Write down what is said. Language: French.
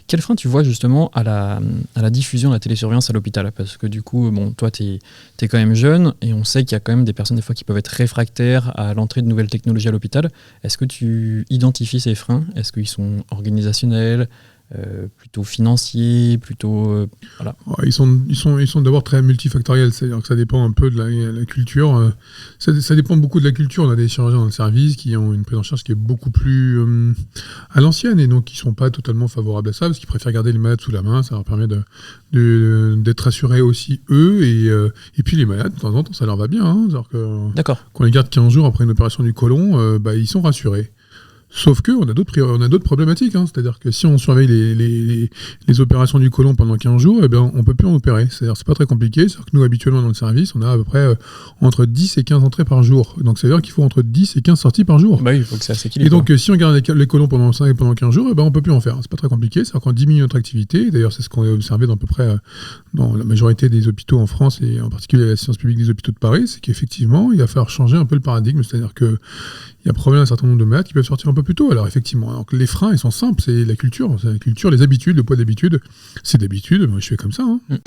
Quel frein tu vois justement à la diffusion de la télésurveillance à l'hôpital? Parce que du coup, bon, toi, tu es quand même jeune et on sait qu'il y a quand même des personnes des fois qui peuvent être réfractaires à l'entrée de nouvelles technologies à l'hôpital. Est-ce que tu identifies ces freins? Est-ce qu'ils sont organisationnels, plutôt financiers, plutôt... voilà. Ils sont d'abord très multifactoriels, c'est-à-dire que ça dépend un peu de la culture. Ça dépend beaucoup de la culture. On a des chirurgiens dans le service qui ont une prise en charge qui est beaucoup plus à l'ancienne et donc qui ne sont pas totalement favorables à ça parce qu'ils préfèrent garder les malades sous la main. Ça leur permet d'être rassurés aussi eux et puis les malades, de temps en temps, ça leur va bien. Hein. D'accord. Quand on les garde 15 jours après une opération du côlon, ils sont rassurés. Sauf qu'on a d'autres problématiques, hein. C'est-à-dire que si on surveille les opérations du côlon pendant 15 jours, on ne peut plus en opérer. C'est-à-dire que c'est pas très compliqué. C'est-à-dire que nous, habituellement, dans le service, on a à peu près entre 10 et 15 entrées par jour. Donc, ça veut dire qu'il faut entre 10 et 15 sorties par jour. Bah oui, il faut que ça s'équilibre. Et donc, si on garde les côlons pendant 15 jours, on ne peut plus en faire. C'est pas très compliqué. C'est-à-dire qu'on diminue notre activité. D'ailleurs, c'est ce qu'on a observé dans à peu près dans la majorité des hôpitaux en France et en particulier la science publique des hôpitaux de Paris. C'est qu'effectivement, il va falloir changer un peu le paradigme. C'est-à-dire que il y a probablement un certain nombre de malades qui peuvent sortir un peu plus tôt. Alors effectivement, donc, les freins, ils sont simples, c'est la culture, les habitudes, le poids d'habitude. C'est d'habitude, moi je fais comme ça. Hein.